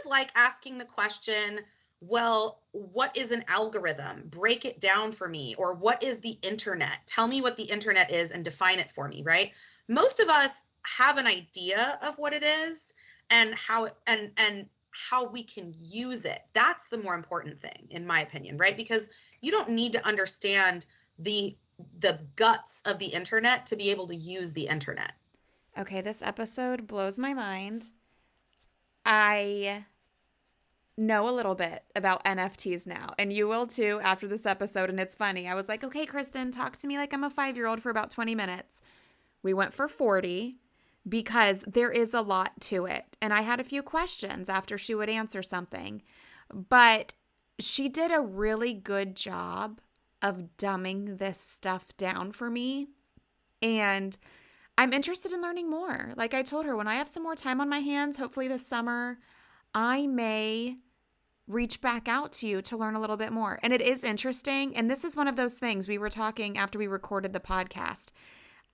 like asking the question, well, what is an algorithm? Break it down for me. Or what is the internet? Tell me what the internet is and define it for me, right? Most of us have an idea of what it is and how we can use it. That's the more important thing, in my opinion, right? Because you don't need to understand the guts of the internet to be able to use the internet. Okay, this episode blows my mind. I know a little bit about NFTs now, and you will too after this episode. And it's funny. I was like, okay, Kristen, talk to me like I'm a 5-year-old for about 20 minutes. We went for 40 because there is a lot to it. And I had a few questions after she would answer something, but she did a really good job of dumbing this stuff down for me. And I'm interested in learning more. Like I told her, when I have some more time on my hands, hopefully this summer, I may reach back out to you to learn a little bit more. And it is interesting. And this is one of those things we were talking after we recorded the podcast.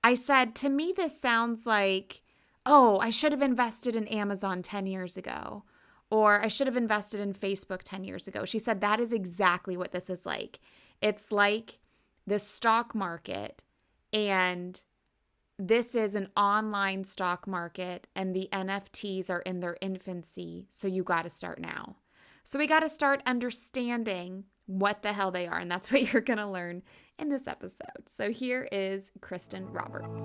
I said, to me, this sounds like, oh, I should have invested in Amazon 10 years ago, or I should have invested in Facebook 10 years ago. She said, that is exactly what this is like. It's like the stock market, and this is an online stock market, and the NFTs are in their infancy. So you got to start now. So we got to start understanding what the hell they are. And that's what you're going to learn in this episode. So here is Kristen Roberts.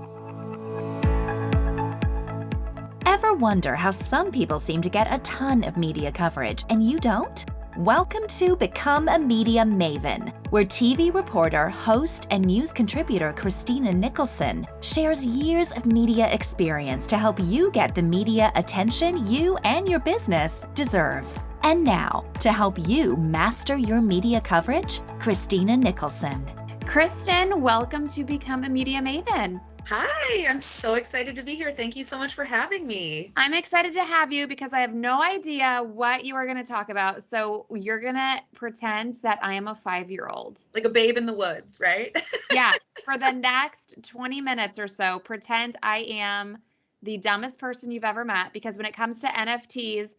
Ever wonder how some people seem to get a ton of media coverage and you don't? Welcome to Become a Media Maven, where TV reporter, host, and news contributor Christina Nicholson shares years of media experience to help you get the media attention you and your business deserve. And now, to help you master your media coverage, Christina Nicholson. Kristen, welcome to Become a Media Maven. Hi, I'm so excited to be here. Thank you so much for having me. I'm excited to have you because I have no idea what you are going to talk about. So you're going to pretend that I am a 5-year-old. Like a babe in the woods, right? Yeah. For the next 20 minutes or so, pretend I am the dumbest person you've ever met, because when it comes to NFTs,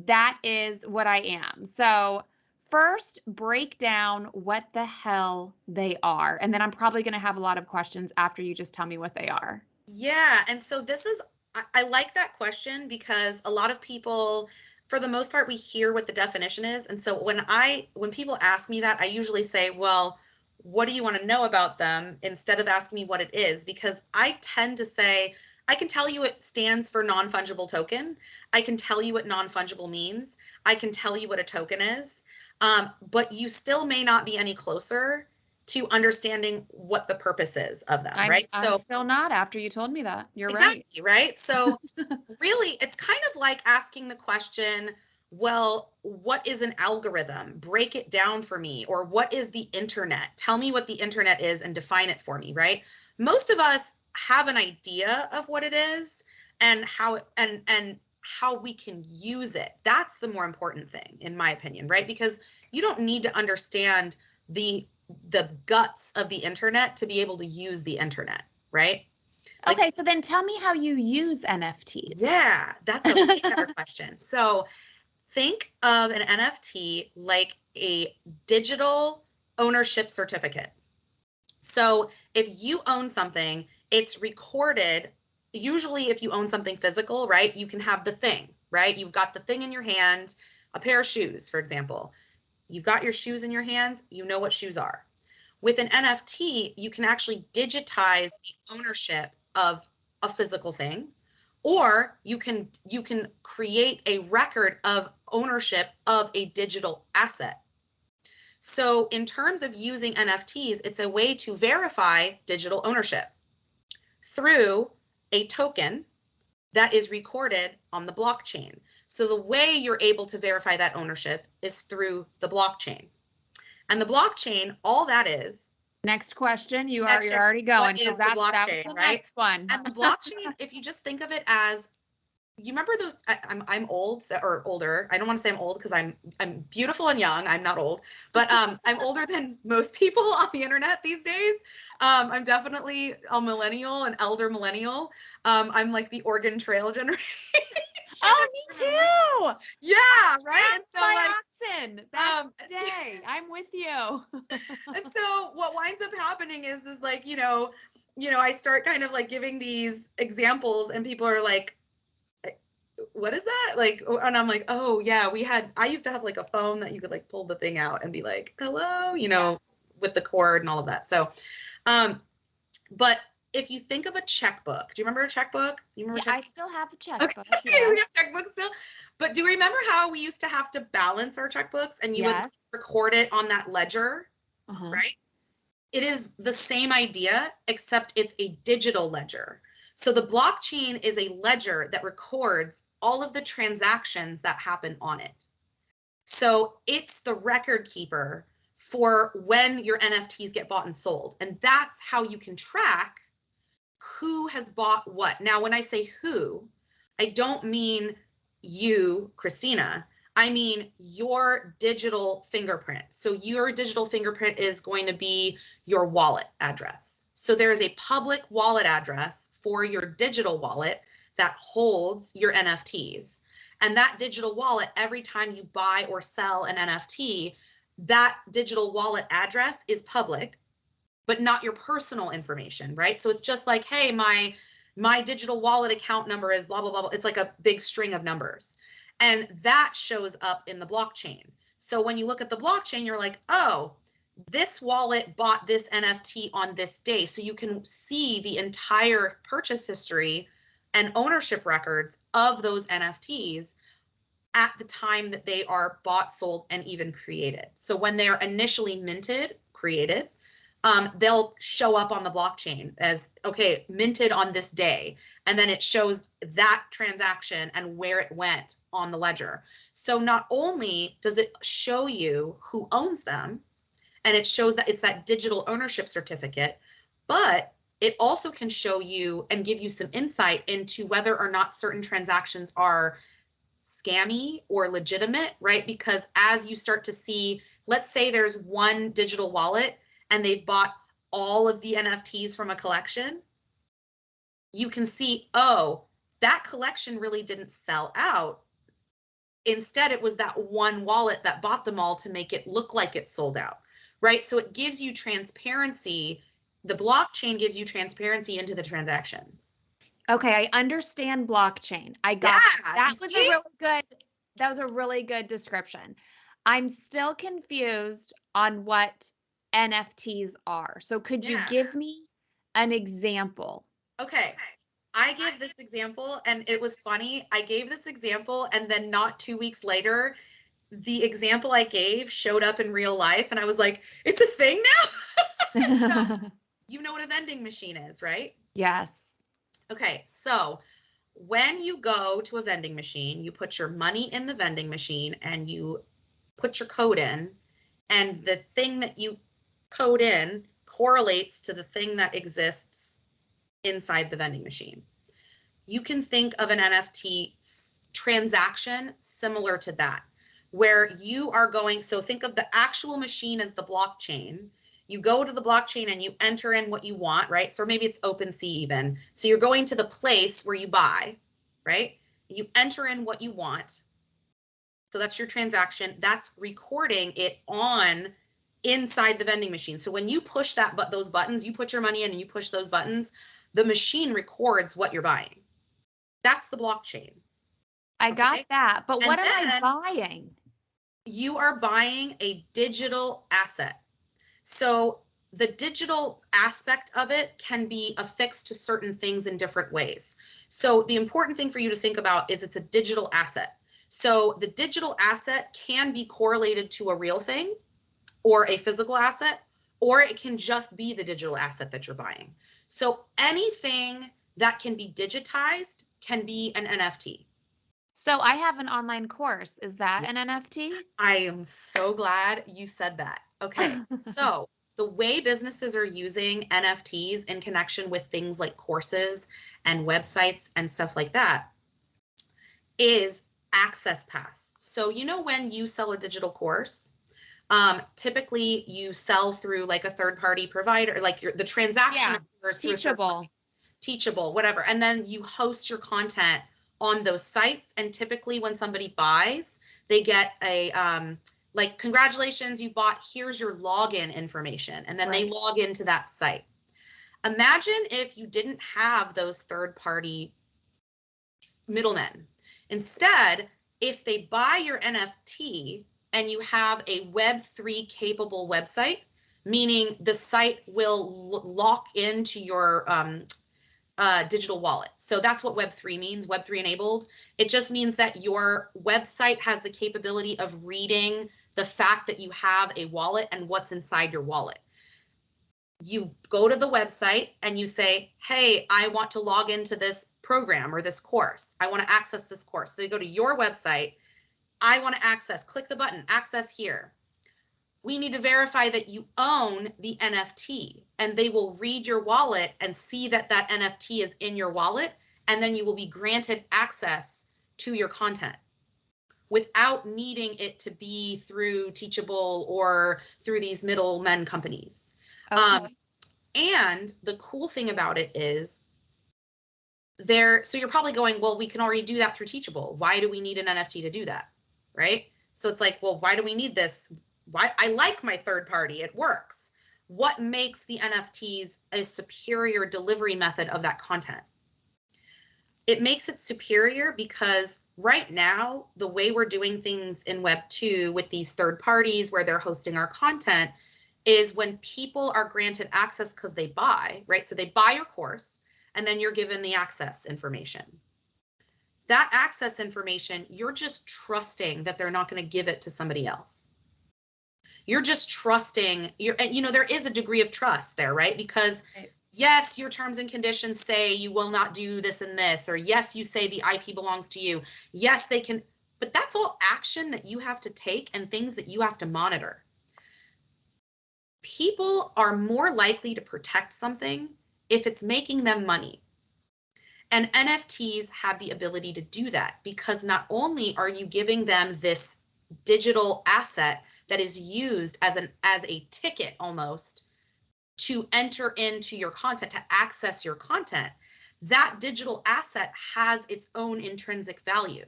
that is what I am. So first, break down what the hell they are. And then I'm probably going to have a lot of questions after you just tell me what they are. Yeah. And so I like that question because a lot of people, for the most part, we hear what the definition is. And so when people ask me that, I usually say, well, what do you want to know about them, instead of asking me what it is? Because I tend to say, I can tell you it stands for non-fungible token. I can tell you what non-fungible means. I can tell you what a token is. But you still may not be any closer to understanding what the purpose is of them, right? I'm still not after you told me that. You're exactly, right? So right. really, it's kind of like asking the question, well, what is an algorithm? Break it down for me. Or what is the internet? Tell me what the internet is and define it for me, right? Most of us have an idea of what it is and how we can use it. That's the more important thing, in my opinion, right? Because you don't need to understand the guts of the internet to be able to use the internet, right? Like, Okay, so then tell me how you use NFTs. yeah, that's a way better question. So think of an NFT like a digital ownership certificate. So if you own something, it's recorded. Usually if you own something physical, right, you can have the thing, right? You've got the thing in your hand, a pair of shoes, for example. You've got your shoes in your hands, you know what shoes are. With an NFT, you can actually digitize the ownership of a physical thing, or you can create a record of ownership of a digital asset. So in terms of using NFTs, it's a way to verify digital ownership through a token that is recorded on the blockchain. So the way you're able to verify that ownership is through the blockchain. And the blockchain, all that is. Next question. You're already going. What is the that was blockchain, the right? next one. And the blockchain, if you just think of it as, you remember those, I'm old or older. I don't want to say I'm old because I'm beautiful and young. I'm not old, but I'm older than most people on the internet these days. I'm definitely a millennial, an elder millennial. I'm like the Oregon Trail generation. Oh, me too. Yeah, Yeah, right. And so my like, oxen that day. I'm with you. and so what winds up happening is like, I start kind of like giving these examples and people are like, what is that? Like, and I'm like, oh yeah, I used to have like a phone that you could like pull the thing out and be like, hello, with the cord and all of that. So, but if you think of a checkbook, do you remember a checkbook? You remember I still have a checkbook. Okay, Yeah. we have checkbooks still. But do you remember how we used to have to balance our checkbooks and you would record it on that ledger, right? It is the same idea, except it's a digital ledger. So the blockchain is a ledger that records all of the transactions that happen on it. So it's the record keeper for when your NFTs get bought and sold. And that's how you can track who has bought what. Now, when I say who, I don't mean you, Christina. I mean your digital fingerprint. So your digital fingerprint is going to be your wallet address. So there is a public wallet address for your digital wallet that holds your NFTs. And that digital wallet, every time you buy or sell an NFT, that digital wallet address is public, but not your personal information, right? So it's just like, hey, my digital wallet account number is blah, blah, blah, blah. It's like a big string of numbers. And that shows up in the blockchain. So when you look at the blockchain, you're like, oh, this wallet bought this NFT on this day. So you can see the entire purchase history and ownership records of those NFTs at the time that they are bought, sold, and even created. So when they're initially created, they'll show up on the blockchain as, okay, minted on this day. And then it shows that transaction and where it went on the ledger. So not only does it show you who owns them, and it shows that it's that digital ownership certificate, but it also can show you and give you some insight into whether or not certain transactions are scammy or legitimate, right? Because as you start to see, let's say there's one digital wallet and they've bought all of the NFTs from a collection, you can see, oh, that collection really didn't sell out. Instead, it was that one wallet that bought them all to make it look like it sold out, right? So it gives you transparency. The blockchain gives you transparency into the transactions. Okay, I understand blockchain. I got that was a really good description. I'm still confused on what NFTs are. So could you give me an example? Okay. I gave this example and it was funny. I gave this example and then not 2 weeks later, the example I gave showed up in real life and I was like, it's a thing now? So, you know what a vending machine is, right? Yes. Okay, so when you go to a vending machine, you put your money in the vending machine and you put your code in, and the thing that you code in correlates to the thing that exists inside the vending machine. You can think of an NFT transaction similar to that, where you are going, so think of the actual machine as the blockchain. You go to the blockchain and you enter in what you want, right? So maybe it's OpenSea even. So you're going to the place where you buy, right? You enter in what you want. So that's your transaction. That's recording it on inside the vending machine. So when you push those buttons, you put your money in and you push those buttons, the machine records what you're buying. That's the blockchain. I got that. But what am I buying? You are buying a digital asset. So the digital aspect of it can be affixed to certain things in different ways. So the important thing for you to think about is it's a digital asset. So the digital asset can be correlated to a real thing or a physical asset, or it can just be the digital asset that you're buying. So anything that can be digitized can be an NFT. So I have an online course. Is that an NFT? I am so glad you said that. Okay, so the way businesses are using NFTs in connection with things like courses and websites and stuff like that is access pass. So when you sell a digital course, typically you sell through like a third-party provider, like the transaction occurs through Teachable, whatever, and then you host your content on those sites. And typically when somebody buys, they get a, like, congratulations, you bought, here's your login information. And then they log into that site. Imagine if you didn't have those third-party middlemen. Instead, if they buy your NFT and you have a Web3 capable website, meaning the site will lock into your digital wallet. So that's what Web3 means, Web3 enabled. It just means that your website has the capability of reading the fact that you have a wallet and what's inside your wallet. You go to the website and you say, hey, I want to log into this program or this course. I want to access this course. So they go to your website. I want to access, click the button, access here. We need to verify that you own the NFT, and they will read your wallet and see that that NFT is in your wallet. And then you will be granted access to your content without needing it to be through Teachable or through these middlemen companies. Okay. And the cool thing about it is so you're probably going, well, we can already do that through Teachable. Why do we need an NFT to do that? Right? So it's like, well, why do we need this? Why? I like my third party. It works. What makes the NFTs a superior delivery method of that content? It makes it superior because right now, the way we're doing things in Web 2 with these third parties where they're hosting our content is when people are granted access because they buy, right? So they buy your course and then you're given the access information. That access information, you're just trusting that they're not going to give it to somebody else. You're just trusting, there is a degree of trust there, right? Because yes, your terms and conditions say you will not do this and this, or yes, you say the IP belongs to you. Yes, they can, but that's all action that you have to take and things that you have to monitor. People are more likely to protect something if it's making them money. And NFTs have the ability to do that because not only are you giving them this digital asset that is used as a ticket almost to enter into your content, to access your content, that digital asset has its own intrinsic value.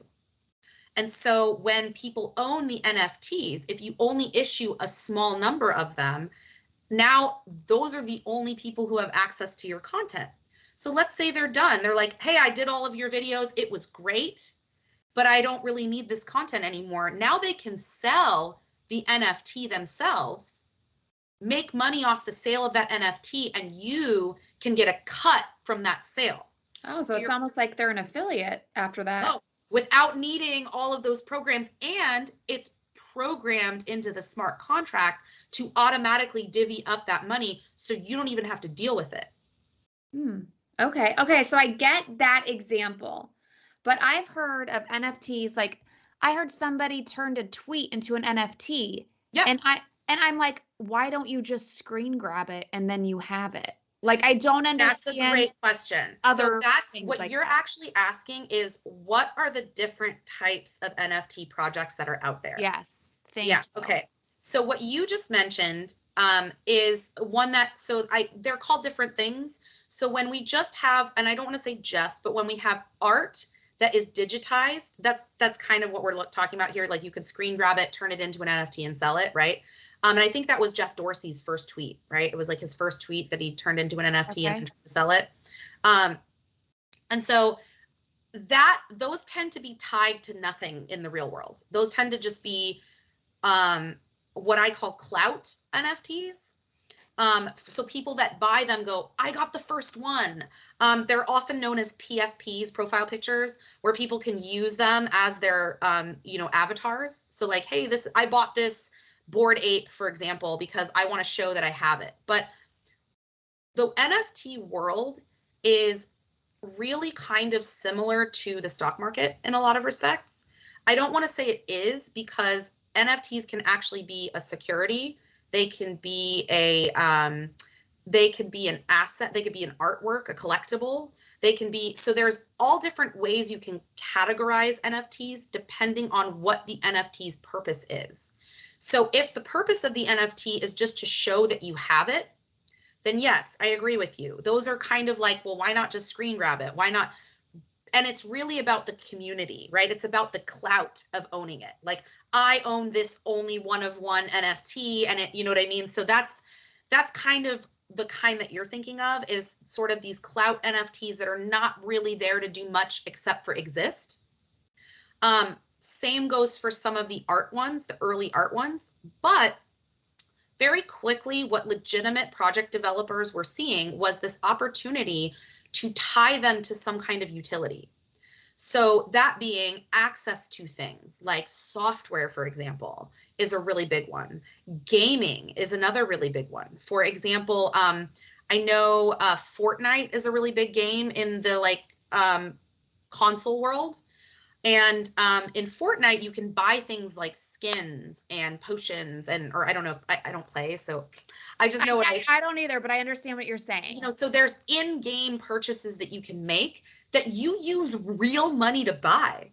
And so when people own the NFTs, if you only issue a small number of them, now those are the only people who have access to your content. So let's say they're done. They're like, hey, I did all of your videos. It was great, but I don't really need this content anymore. Now they can sell the NFT themselves, make money off the sale of that NFT, and you can get a cut from that sale. Oh, so it's almost like they're an affiliate after that. Oh, without needing all of those programs, and it's programmed into the smart contract to automatically divvy up that money so you don't even have to deal with it. Okay, so I get that example, but I've heard of NFTs, like I heard somebody turned a tweet into an NFT. Yeah. And I'm like, why don't you just screen grab it and then you have it? Like, I don't understand. That's a great question. So that's what you're actually asking is, what are the different types of NFT projects that are out there? Yes. Thank you. Okay. So what you just mentioned is one that, they're called different things. So when we just have, and I don't want to say just, but when we have art that is digitized, that's kind of what we're talking about here. Like you could screen grab it, turn it into an NFT and sell it, right? And I think that was Jeff Dorsey's first tweet, right? It was like his first tweet that he turned into an NFT and then tried to sell it. And so those tend to be tied to nothing in the real world. Those tend to just be what I call clout NFTs. So people that buy them go, I got the first one. They're often known as PFPs, profile pictures, where people can use them as their, avatars. So like, hey, I bought this Bored Ape, for example, because I want to show that I have it. But the NFT world is really kind of similar to the stock market in a lot of respects. I don't want to say it is because NFTs can actually be a security. They can be an asset. They could be an artwork, a collectible. So there's all different ways you can categorize NFTs depending on what the NFT's purpose is. So if the purpose of the NFT is just to show that you have it, then yes, I agree with you. Those are kind of like, well, why not just screen grab it? Why not? And it's really about the community, right? It's about the clout of owning it. Like, I own this only one of one NFT, and it, you know what I mean? So that's kind of the kind that you're thinking of, is sort of these clout NFTs that are not really there to do much except for exist. Same goes for some of the art ones, the early art ones, but very quickly, what legitimate project developers were seeing was this opportunity to tie them to some kind of utility. So that being access to things like software, for example, is a really big one. Gaming is another really big one. For example, I know Fortnite is a really big game in the console world. And in Fortnite, you can buy things like skins and potions, or I don't know, I don't play, so I just know I don't either, but I understand what you're saying. you know, so there's in-game purchases that you can make that you use real money to buy.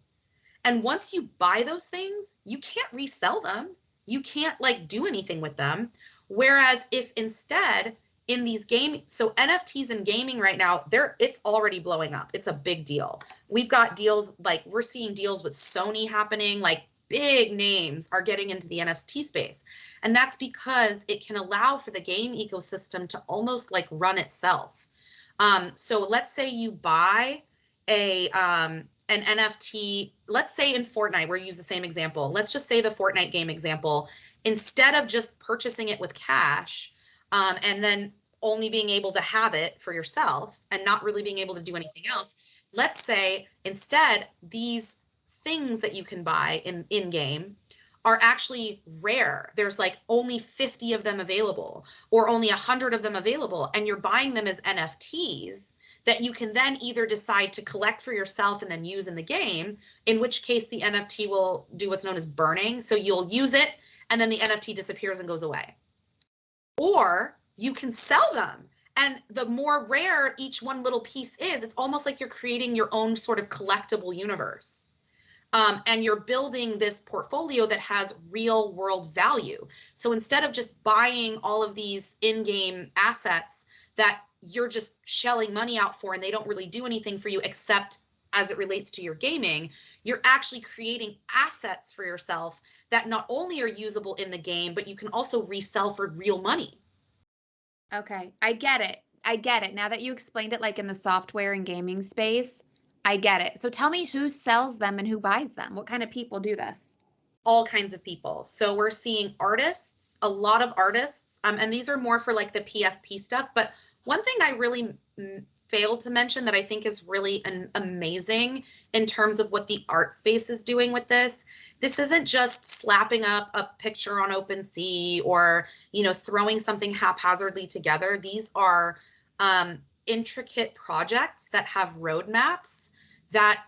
And once you buy those things, you can't resell them. You can't like do anything with them. Whereas if instead in these so NFTs in gaming right now, it's already blowing up. It's a big deal. We've got deals, like we're seeing deals with Sony happening, like big names are getting into the NFT space. And that's because it can allow for the game ecosystem to almost like run itself. So let's say you buy an NFT, let's say in Fortnite, we're use the same example. Let's just say the Fortnite game example, instead of just purchasing it with cash, and then only being able to have it for yourself and not really being able to do anything else. Let's say instead these things that you can buy in game are actually rare. There's like only 50 of them available, or only 100 of them available, and you're buying them as NFTs that you can then either decide to collect for yourself and then use in the game, in which case the NFT will do what's known as burning. So you'll use it and then the NFT disappears and goes away. Or you can sell them. And the more rare each one little piece is, it's almost like you're creating your own sort of collectible universe. And you're building this portfolio that has real world value. So instead of just buying all of these in-game assets that you're just shelling money out for and they don't really do anything for you except as it relates to your gaming, you're actually creating assets for yourself that not only are usable in the game, but you can also resell for real money. Okay, I get it. I get it. Now that you explained it like in the software and gaming space, I get it. So tell me who sells them and who buys them. What kind of people do this? All kinds of people. So we're seeing artists, a lot of artists, and these are more for like the PFP stuff. But one thing I really failed to mention that I think is really amazing in terms of what the art space is doing with this. This isn't just slapping up a picture on OpenSea or, you know, throwing something haphazardly together. These are intricate projects that have roadmaps that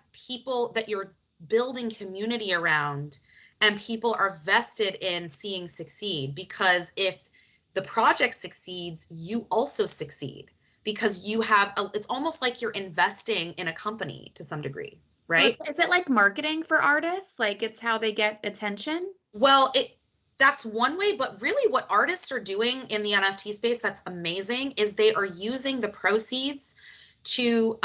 you're building community around, and people are vested in seeing succeed, because if the project succeeds, you also succeed, because it's almost like you're investing in a company to some degree, right? So is it like marketing for artists? Like it's how they get attention? Well, that's one way, but really what artists are doing in the NFT space that's amazing is they are using the proceeds to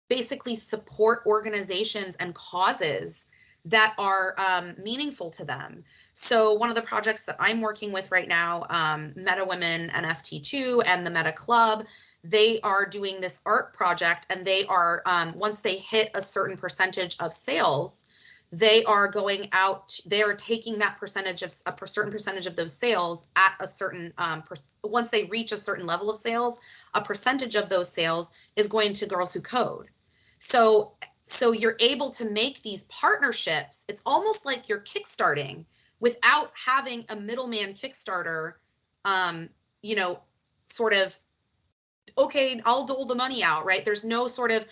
basically support organizations and causes that are meaningful to them. So one of the projects that I'm working with right now, Meta Women NFT2 and the Meta Club, they are doing this art project, and they are, once they hit a certain percentage of sales, they are going out, they are taking that percentage of a certain percentage of those sales at a certain, once they reach a certain level of sales, a percentage of those sales is going to Girls Who Code. So you're able to make these partnerships. It's almost like you're kickstarting without having a middleman Kickstarter, you know, sort of, okay, I'll dole the money out, right? There's no sort of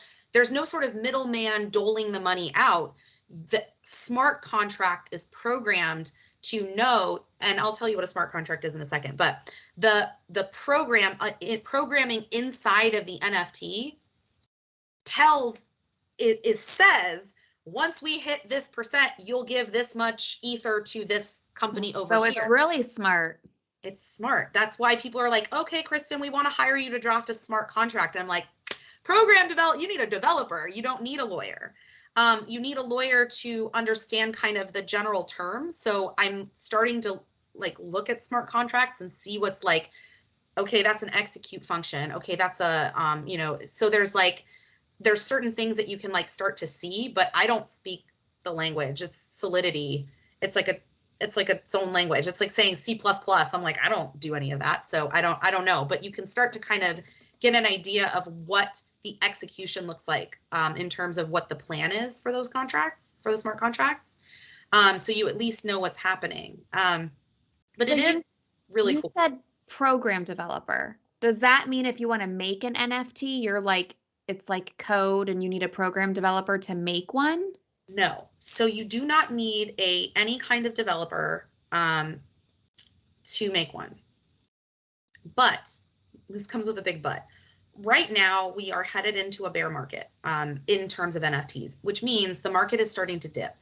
middleman doling the money out. The smart contract is programmed to know, and I'll tell you what a smart contract is in a second, but the programming inside of the NFT says, once we hit this percent, you'll give this much ether to this company over here. So it's really smart. It's smart. That's why people are like, okay, Kristen, we want to hire you to draft a smart contract. And I'm like, you need a developer. You don't need a lawyer. You need a lawyer to understand kind of the general terms. So I'm starting to like look at smart contracts and see what's like, okay, that's an execute function. Okay, that's a, so there's certain things that you can like start to see, but I don't speak the language. It's Solidity. It's like its own language. It's like saying C++. I'm like, I don't do any of that. So I don't know, but you can start to kind of get an idea of what the execution looks like in terms of what the plan is for those contracts, for the smart contracts. So you at least know what's happening. But So it is really you cool. said program developer. Does that mean if you want to make an NFT, you're like, it's like code and you need a program developer to make one? No. So you do not need any kind of developer to make one. But this comes with a big but. Right now, we are headed into a bear market in terms of NFTs, which means the market is starting to dip.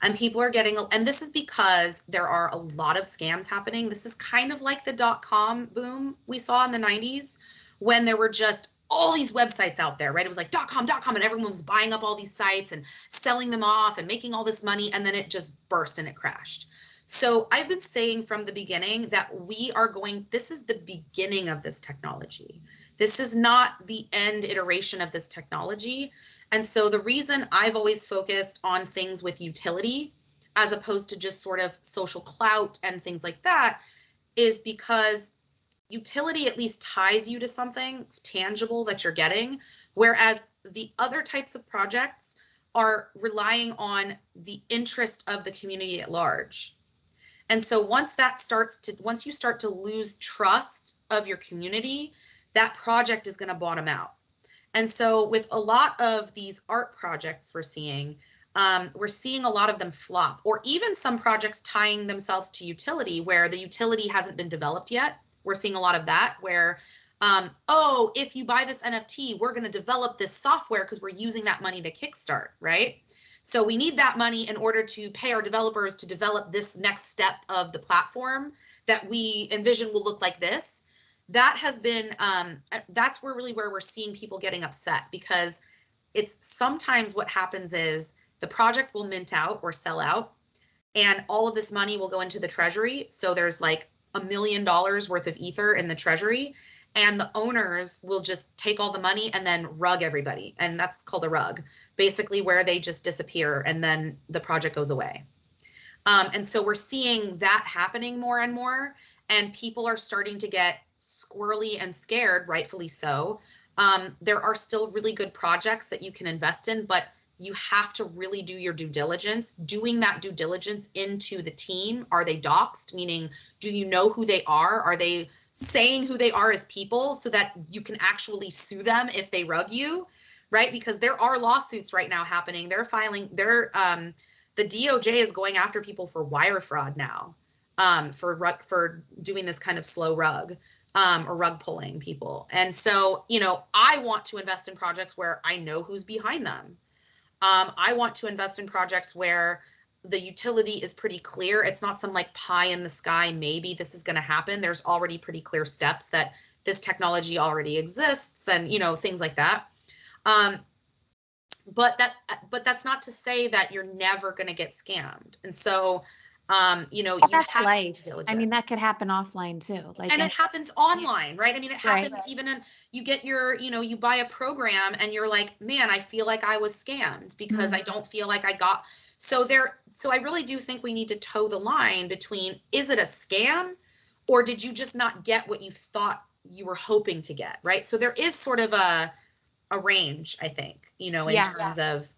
And people are getting, and this is because there are a lot of scams happening. This is kind of like the .com boom we saw in the 90s when there were just all these websites out there, right? It was like .com, and everyone was buying up all these sites and selling them off and making all this money, and then it just burst and it crashed. So I've been saying from the beginning that this is the beginning of this technology. This is not the end iteration of this technology. And so the reason I've always focused on things with utility as opposed to just sort of social clout and things like that is because utility at least ties you to something tangible that you're getting, whereas the other types of projects are relying on the interest of the community at large. And so once you start to lose trust of your community, that project is going to bottom out. And so with a lot of these art projects we're seeing a lot of them flop, or even some projects tying themselves to utility where the utility hasn't been developed yet. We're seeing a lot of that where, if you buy this NFT, we're going to develop this software because we're using that money to kickstart, right? So we need that money in order to pay our developers to develop this next step of the platform that we envision will look like this. That has been, that's where we're seeing people getting upset, because it's sometimes what happens is the project will mint out or sell out, and all of this money will go into the treasury. So there's like $1 million worth of ether in the treasury, and the owners will just take all the money and then rug everybody. And that's called a rug, basically, where they just disappear and then the project goes away. And so we're seeing that happening more and more, and people are starting to get squirrely and scared, rightfully so. There are still really good projects that you can invest in, but you have to really do your due diligence. Doing that due diligence into the team. Are they doxed? Meaning, do you know who they are? Are they saying who they are as people so that you can actually sue them if they rug you, right? Because there are lawsuits right now happening. The DOJ is going after people for wire fraud now, for doing this kind of slow rug. Or rug pulling people. And so, I want to invest in projects where I know who's behind them. I want to invest in projects where the utility is pretty clear. It's not some like pie in the sky, maybe this is going to happen. There's already pretty clear steps that this technology already exists, and things like that. But that's not to say that you're never going to get scammed. And so you That's have life. to be diligent. I mean, that could happen offline too. And it happens online, right? I mean, it happens even in, you get you buy a program and you're like, man, I feel like I was scammed because I don't feel like I got, so I really do think we need to toe the line between, is it a scam or did you just not get what you thought you were hoping to get, right? So there is sort of a range, I think, in terms of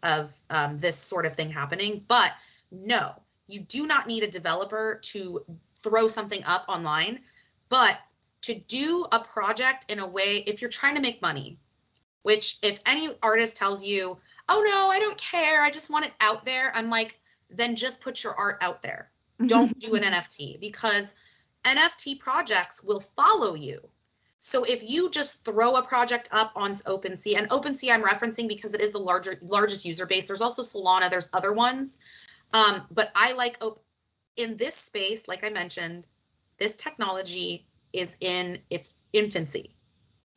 this sort of thing happening. But no, you do not need a developer to throw something up online, but to do a project in a way, if you're trying to make money, which if any artist tells you, oh no, I don't care, I just want it out there, I'm like, then just put your art out there. Don't do an NFT, because NFT projects will follow you. So if you just throw a project up on OpenSea, and OpenSea I'm referencing because it is the largest user base. There's also Solana, there's other ones. But I like in this space, like I mentioned, this technology is in its infancy,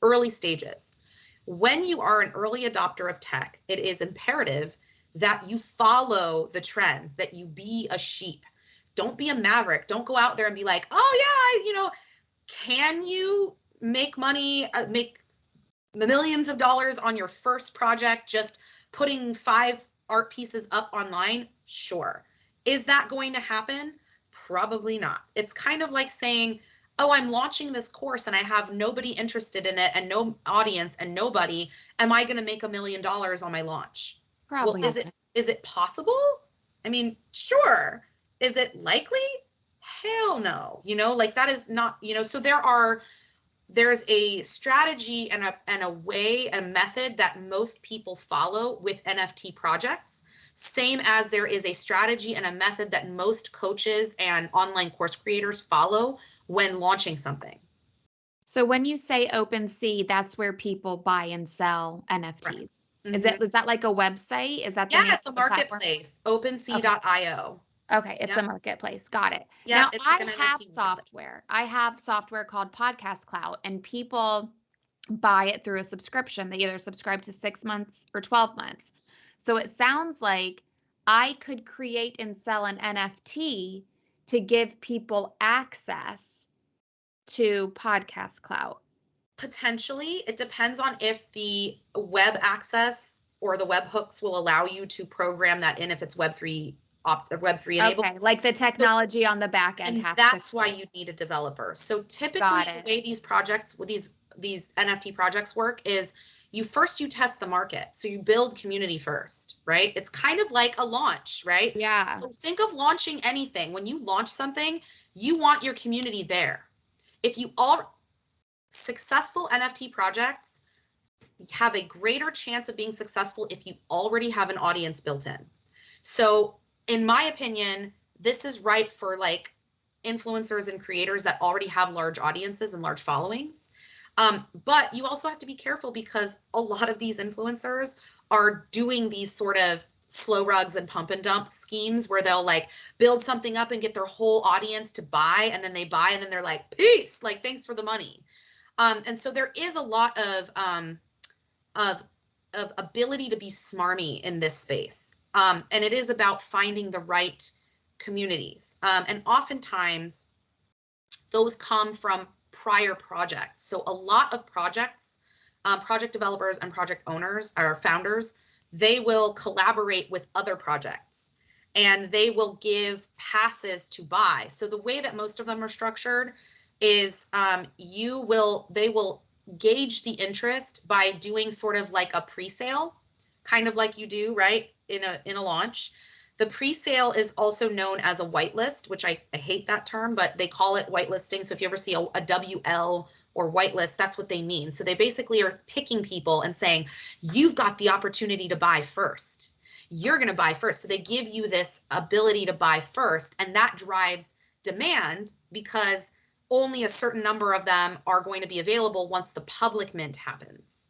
early stages. When you are an early adopter of tech, it is imperative that you follow the trends, that you be a sheep. Don't be a maverick. Don't go out there and be like, oh yeah, can you make money, make millions of dollars on your first project just putting 5 art pieces up online? Sure. Is that going to happen? Probably not. It's kind of like saying, oh, I'm launching this course and I have nobody interested in it and no audience and nobody. Am I going to make $1 million on my launch? Probably Well, not. is it possible? I mean, sure. Is it likely? Hell no. Like that is not, so there's a strategy and a way, a method that most people follow with NFT projects, same as there is a strategy and a method that most coaches and online course creators follow when launching something. So when you say OpenSea, that's where people buy and sell NFTs. Right. Is that like a website? Is that the Yeah, name it's a of the platform? marketplace, Okay. OpenSea.io. Okay, it's Yeah. a marketplace. Got it. Yeah, Now, it's like I an have NFT marketplace. software. I have software called Podcast Cloud, and people buy it through a subscription. They either subscribe to 6 months or 12 months. So it sounds like I could create and sell an NFT to give people access to Podcast Cloud. Potentially, it depends on if the web access or the webhooks will allow you to program that in if it's Web3 enabled. Okay, like the technology on the back end And has that's to why fit. you need a developer. So typically Got the it. way these projects with these NFT projects work is you test the market. So you build community first, right? It's kind of like a launch, right? Yeah. So think of launching anything. When you launch something, you want your community there. If you all successful NFT projects have a greater chance of being successful if you already have an audience built in. So in my opinion, this is right for like influencers and creators that already have large audiences and large followings. But you also have to be careful because a lot of these influencers are doing these sort of slow rugs and pump and dump schemes where they'll like build something up and get their whole audience to buy, and then they buy and then they're like, peace, like thanks for the money. And so there is a lot of ability to be smarmy in this space. And it is about finding the right communities. And oftentimes those come from prior projects. So a lot of projects, project developers and project owners or founders, they will collaborate with other projects and they will give passes to buy. So the way that most of them are structured is they will gauge the interest by doing sort of like a pre-sale, kind of like you do, right, in a launch. The pre-sale is also known as a whitelist, which I hate that term, but they call it whitelisting. So if you ever see a WL or whitelist, that's what they mean. So they basically are picking people and saying, you've got the opportunity to buy first. You're going to buy first. So they give you this ability to buy first, and that drives demand because only a certain number of them are going to be available once the public mint happens.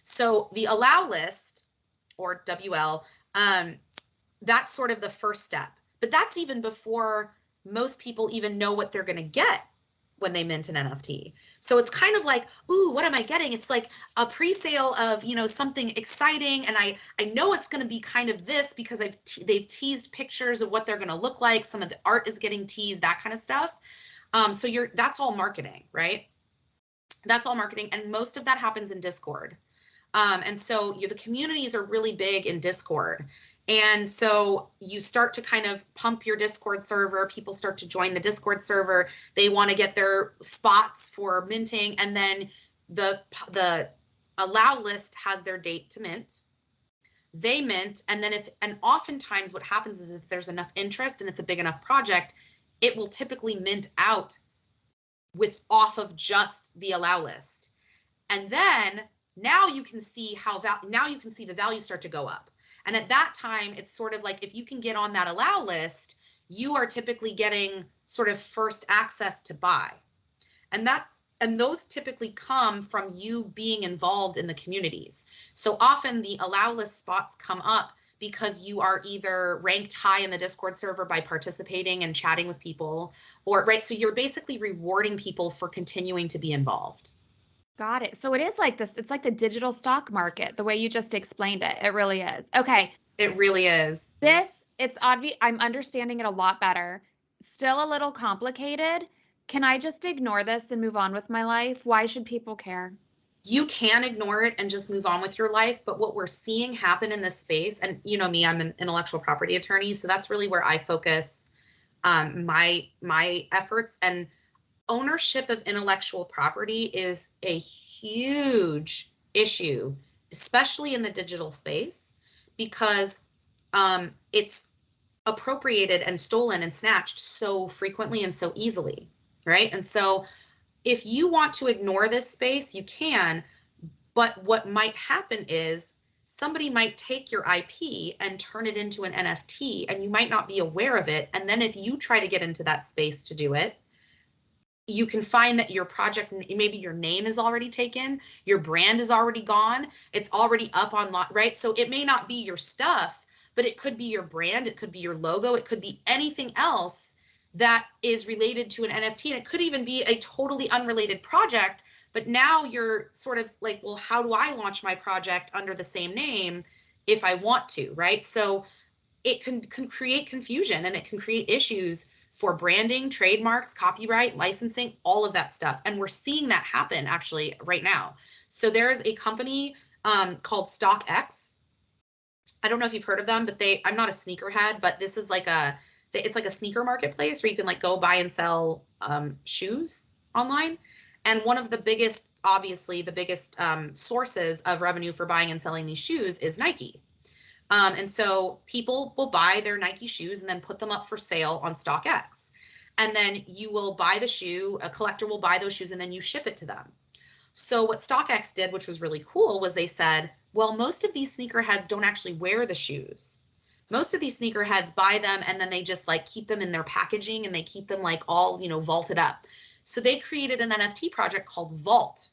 So the allow list, or WL, that's sort of the first step. But that's even before most people even know what they're going to get when they mint an NFT. So it's kind of like, ooh, what am I getting? It's like a pre-sale of, something exciting. And I know it's going to be kind of this because they've teased pictures of what they're going to look like. Some of the art is getting teased, that kind of stuff. So that's all marketing, right? That's all marketing. And most of that happens in Discord. And so the communities are really big in Discord. And so you start to kind of pump your Discord server. People start to join the Discord server. They want to get their spots for minting. And then the allow list has their date to mint. They mint. And then and oftentimes what happens is if there's enough interest and it's a big enough project, it will typically mint out off of just the allow list. And then now you can see the value start to go up. And at that time, it's sort of like if you can get on that allow list, you are typically getting sort of first access to buy. And those typically come from you being involved in the communities. So often the allow list spots come up because you are either ranked high in the Discord server by participating and chatting with people, or right. So you're basically rewarding people for continuing to be involved. Got it. So it is like this. It's like the digital stock market, the way you just explained it. It really is. Okay. It really is. It's obvious. I'm understanding it a lot better. Still a little complicated. Can I just ignore this and move on with my life? Why should people care? You can ignore it and just move on with your life. But what we're seeing happen in this space, and you know me, I'm an intellectual property attorney, so that's really where I focus my efforts. And ownership of intellectual property is a huge issue, especially in the digital space, because it's appropriated and stolen and snatched so frequently and so easily, right? And so if you want to ignore this space, you can, but what might happen is somebody might take your IP and turn it into an NFT, and you might not be aware of it. And then if you try to get into that space to do it, you can find that your project, maybe your name is already taken, your brand is already gone, it's already up online, right? So it may not be your stuff, but it could be your brand, it could be your logo, it could be anything else that is related to an NFT. And it could even be a totally unrelated project, but now you're sort of like, well, how do I launch my project under the same name if I want to, right? So it can create confusion, and it can create issues for branding, trademarks, copyright, licensing, all of that stuff. And we're seeing that happen actually right now. So there is a company called StockX. I don't know if you've heard of them, but I'm not a sneakerhead, but this is like it's like a sneaker marketplace where you can like go buy and sell shoes online. And one of the biggest, obviously the biggest sources of revenue for buying and selling these shoes is Nike. And so people will buy their Nike shoes and then put them up for sale on StockX. And then you will buy the shoe, a collector will buy those shoes, and then you ship it to them. So what StockX did, which was really cool, was they said, well, most of these sneakerheads don't actually wear the shoes. Most of these sneakerheads buy them and then they just like keep them in their packaging, and they keep them like all, vaulted up. So they created an NFT project called Vault.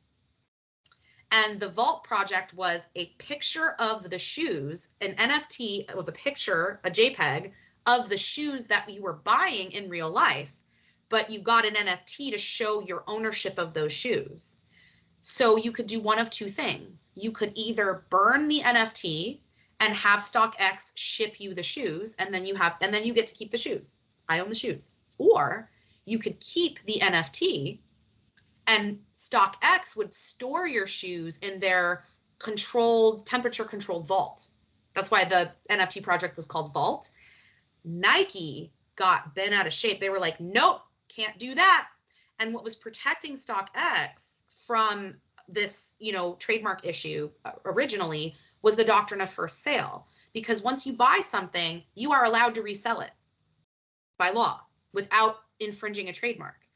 And the Vault project was a picture of the shoes, an NFT of a picture, a JPEG of the shoes that you were buying in real life, but you got an NFT to show your ownership of those shoes. So you could do one of two things. You could either burn the NFT and have StockX ship you the shoes, and then you get to keep the shoes. I own the shoes. Or you could keep the NFT, and StockX would store your shoes in their temperature controlled vault. That's why the NFT project was called Vault. Nike got bent out of shape. They were like, nope, can't do that. And what was protecting StockX from this, trademark issue originally was the doctrine of first sale. Because once you buy something, you are allowed to resell it by law without infringing a trademark,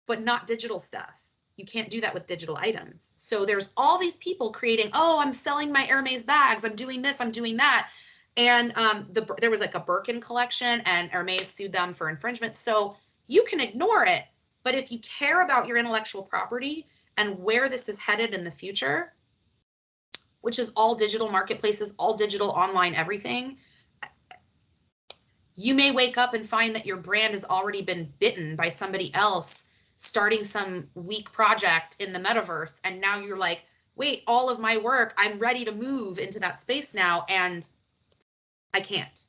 but not digital stuff. You can't do that with digital items. So there's all these people creating, oh, I'm selling my Hermes bags, I'm doing this, I'm doing that. And there was like a Birkin collection, and Hermes sued them for infringement. So you can ignore it, but if you care about your intellectual property and where this is headed in the future, which is all digital marketplaces, all digital online everything, you may wake up and find that your brand has already been bitten by somebody else starting some weak project in the metaverse. And now you're like, wait, all of my work, I'm ready to move into that space now, and I can't.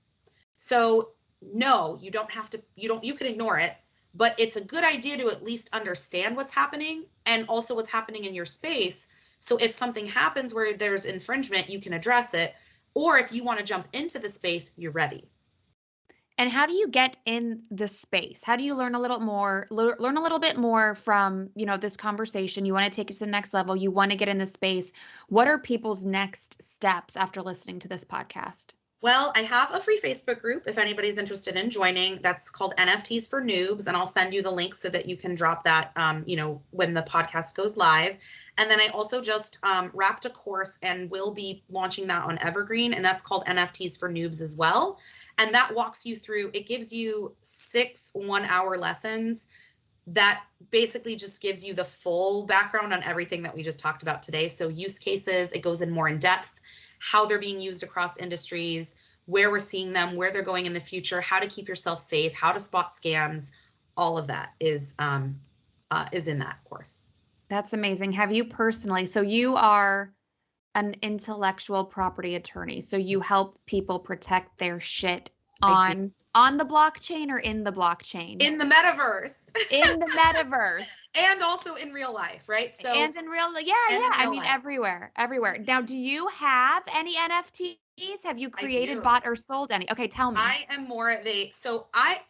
So no, you don't have to, you can ignore it, but it's a good idea to at least understand what's happening and also what's happening in your space. So if something happens where there's infringement, you can address it. Or if you want to jump into the space, you're ready. And how do you get in the space? How do you learn a little more, learn a little bit more from, this conversation? You want to take it to the next level. You want to get in the space. What are people's next steps after listening to this podcast? Well, I have a free Facebook group if anybody's interested in joining. That's called NFTs for Noobs, and I'll send you the link so that you can drop that, when the podcast goes live. And then I also just wrapped a course and will be launching that on Evergreen, and that's called NFTs for Noobs as well. And that walks you through, it gives you 6 one-hour lessons that basically just gives you the full background on everything that we just talked about today. So use cases, it goes in more in depth, how they're being used across industries, where we're seeing them, where they're going in the future, how to keep yourself safe, how to spot scams. All of that is in that course. That's amazing. Have you personally, so you are an intellectual property attorney, so you help people protect their shit on the blockchain or in the blockchain? In the metaverse. In the metaverse. And also in real life, right? So and in real, yeah. I mean, life. everywhere. Now, do you have any NFTs? Have you created, bought, or sold any? Okay, tell me. I am more of a, so I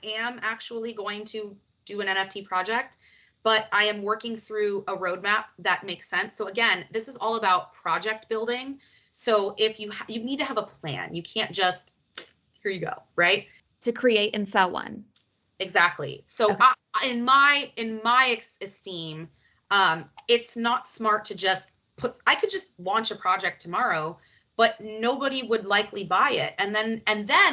am actually going to do an NFT project, but I am working through a roadmap that makes sense. So again, this is all about project building. So if you need to have a plan, you can't just, here you go, right? To create and sell one. Exactly. So Okay. in my esteem, it's not smart to just I could just launch a project tomorrow, but nobody would likely buy it. And then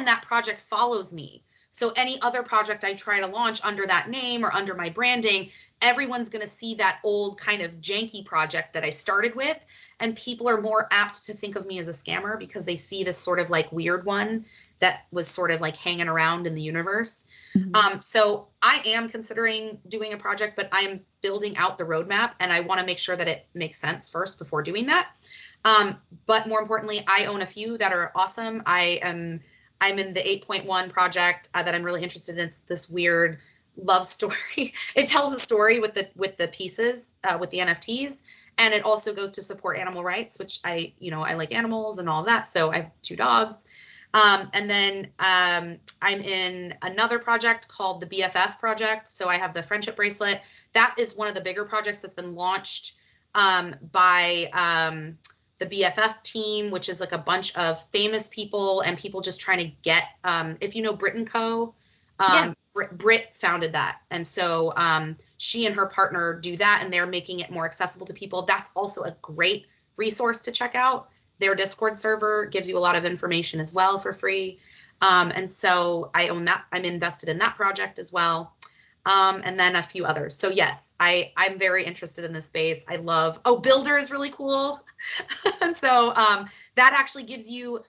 that project follows me. So any other project I try to launch under that name or under my branding, everyone's going to see that old kind of janky project that I started with. And people are more apt to think of me as a scammer because they see this sort of like weird one that was sort of like hanging around in the universe. Mm-hmm. So I am considering doing a project, but I'm building out the roadmap and I want to make sure that it makes sense first before doing that. But more importantly, I own a few that are awesome. I'm in the 8.1 project that I'm really interested in. It's this weird love story. It tells a story with the pieces, with the NFTs. And it also goes to support animal rights, which I like animals and all of that. So I have 2 dogs. And then I'm in another project called the BFF project. So I have the friendship bracelet. That is one of the bigger projects that's been launched by the BFF team, which is like a bunch of famous people and people just trying to get, if you know Brit and Co. Yeah. Brit founded that. And so she and her partner do that and they're making it more accessible to people. That's also a great resource to check out. Their Discord server gives you a lot of information as well for free. And so I own that. I'm invested in that project as well. And then a few others. So yes, I'm very interested in this space. I love, Builder is really cool. So that actually gives you,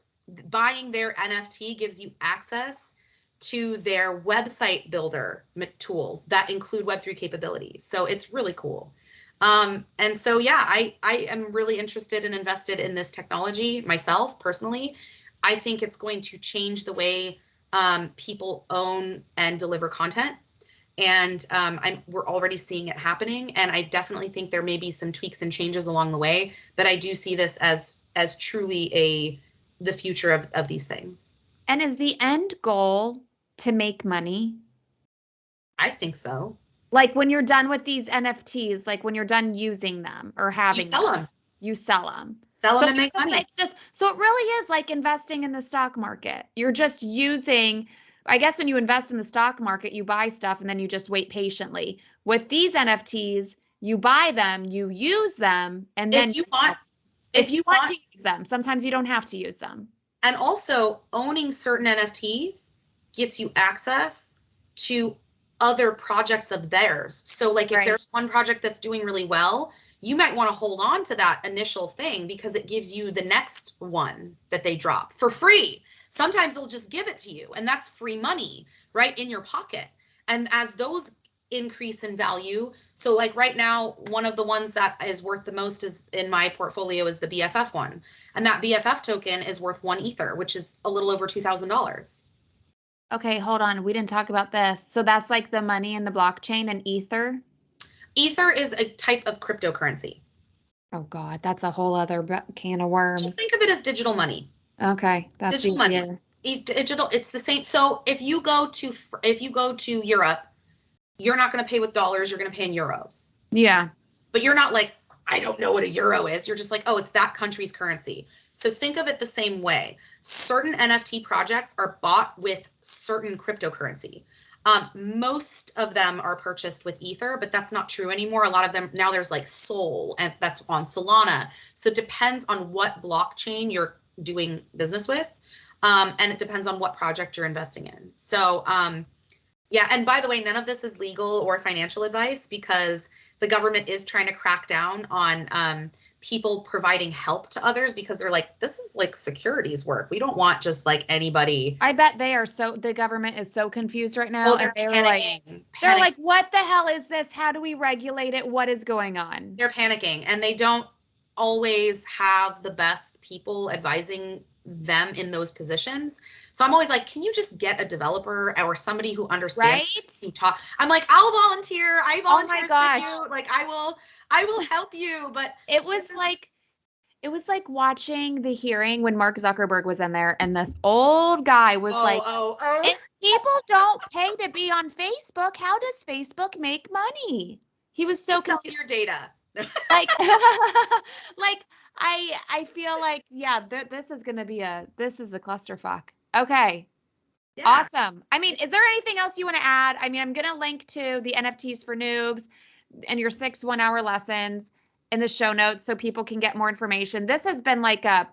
buying their NFT gives you access to their website builder tools that include Web3 capabilities. So it's really cool. And so, yeah, I am really interested and invested in this technology myself personally. I think it's going to change the way people own and deliver content. And we're already seeing it happening. And I definitely think there may be some tweaks and changes along the way, but I do see this as truly the future of these things. And is the end goal to make money? I think so. Like when you're done with these NFTs, like when you're done using them or having You sell them. you sell them. Sell them So and make money. it's just, so it really is like investing in the stock market. You're just using, I guess when you invest in the stock market, you buy stuff and then you just wait patiently. With these NFTs, you buy them, you use them, and then If you want to use them. Sometimes you don't have to use them. And also owning certain NFTs gets you access to other projects of theirs. So like if there's one project that's doing really well, you might want to hold on to that initial thing because it gives you the next one that they drop for free. Sometimes they'll just give it to you and that's free money right in your pocket. And as those increase in value, so like right now, one of the ones that is worth the most is in my portfolio is the BFF one. And that BFF token is worth 1 Ether, which is a little over $2,000. Okay, hold on. We didn't talk about this. So that's like the money in the blockchain and Ether? Ether is a type of cryptocurrency. Oh God, that's a whole other can of worms. Just think of it as digital money. Okay, that's digital easier. Money. Digital, it's the same. So if you go to Europe, you're not going to pay with dollars, you're going to pay in euros. Yeah. But you're not like, I don't know what a euro is. You're just like, oh, it's that country's currency. So think of it the same way. Certain NFT projects are bought with certain cryptocurrency. Most of them are purchased with Ether, but that's not true anymore. A lot of them, now there's like Sol, and that's on Solana. So it depends on what blockchain you're doing business with. And it depends on what project you're investing in. So yeah, and by the way, none of this is legal or financial advice because the government is trying to crack down on people providing help to others because they're like, this is like securities work. We don't want just like anybody. I bet the government is so confused right now. Oh, they're panicking. They're like, what the hell is this? How do we regulate it? What is going on? They're panicking, and they don't always have the best people advising them in those positions. So I'm always like, can you just get a developer or somebody who understands who talk? I'm like, I'll volunteer. I volunteer for you. Like I will help you. But it was like watching the hearing when Mark Zuckerberg was in there and this old guy was if people don't pay to be on Facebook, how does Facebook make money? He was so confused. Sell your data. Like I feel like, this is going to be this is a clusterfuck. Okay. Yeah. Awesome. I mean, is there anything else you want to add? I mean, I'm going to link to the NFTs for Noobs and your 6 1-hour lessons in the show notes so people can get more information. This has been like a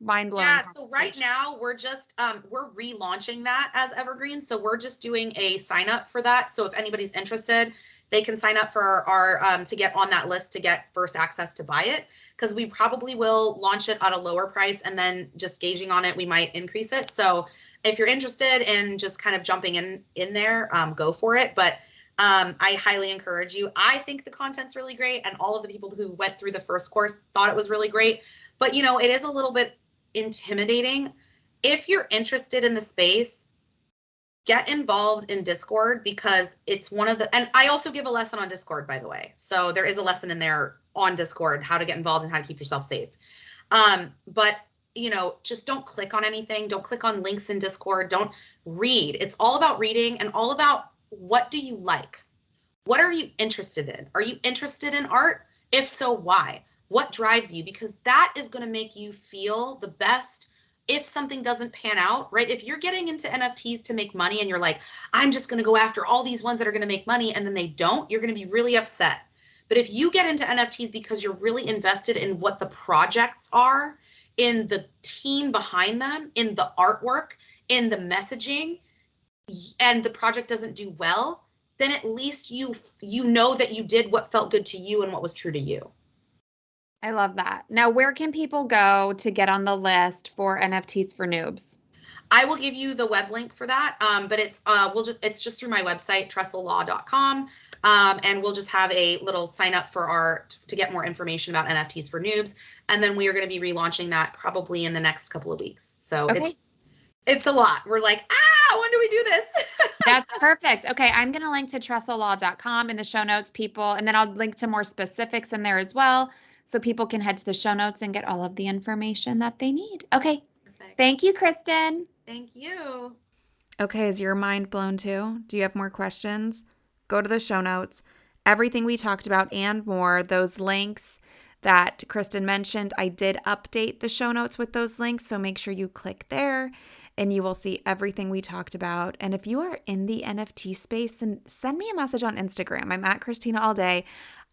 mind-blowing. Yeah, so right now we're just we're relaunching that as Evergreen. So we're just doing a sign up for that. So if anybody's interested, they can sign up for our to get on that list to get first access to buy it, because we probably will launch it at a lower price, and then just gauging on it, we might increase it. So if you're interested in just kind of jumping in there, go for it. But I highly encourage you. I think the content's really great, and all of the people who went through the first course thought it was really great. But you know, it is a little bit intimidating. If you're interested in the space, get involved in Discord, because it's one of the, and I also give a lesson on Discord, by the way. So there is a lesson in there on Discord, how to get involved and how to keep yourself safe. But you know, just don't click on anything. Don't click on links in Discord. Don't read. It's all about reading and all about, what do you like? What are you interested in? Are you interested in art? If so, why? What drives you? Because that is going to make you feel the best if something doesn't pan out, right? If you're getting into NFTs to make money and you're like, I'm just going to go after all these ones that are going to make money, and then they don't, you're going to be really upset. But if you get into NFTs because you're really invested in what the projects are, in the team behind them, in the artwork, in the messaging, and the project doesn't do well, then at least you know that you did what felt good to you and what was true to you. I love that. Now, where can people go to get on the list for NFTs for Noobs? I will give you the web link for that, but it's just through my website, TrestleLaw.com, and we'll just have a little sign up for to get more information about NFTs for Noobs, and then we are going to be relaunching that probably in the next couple of weeks. So it's a lot. We're like, when do we do this? That's perfect. Okay, I'm going to link to TrestleLaw.com in the show notes, people, and then I'll link to more specifics in there as well, so people can head to the show notes and get all of the information that they need. Okay. Perfect. Thank you, Kristen. Thank you. Okay, is your mind blown too? Do you have more questions? Go to the show notes. Everything we talked about and more, those links that Kristen mentioned, I did update the show notes with those links, so make sure you click there and you will see everything we talked about. And if you are in the NFT space, then send me a message on Instagram. I'm at Christina all day.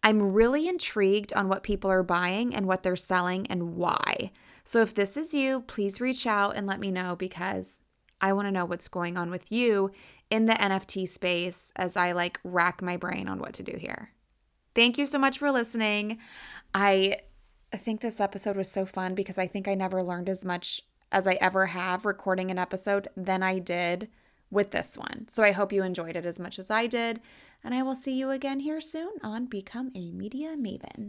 I'm really intrigued on what people are buying and what they're selling and why. So if this is you, please reach out and let me know, because I want to know what's going on with you in the NFT space as I rack my brain on what to do here. Thank you so much for listening. I think this episode was so fun because I think I never learned as much as I ever have recording an episode than I did with this one. So I hope you enjoyed it as much as I did. And I will see you again here soon on Become a Media Maven.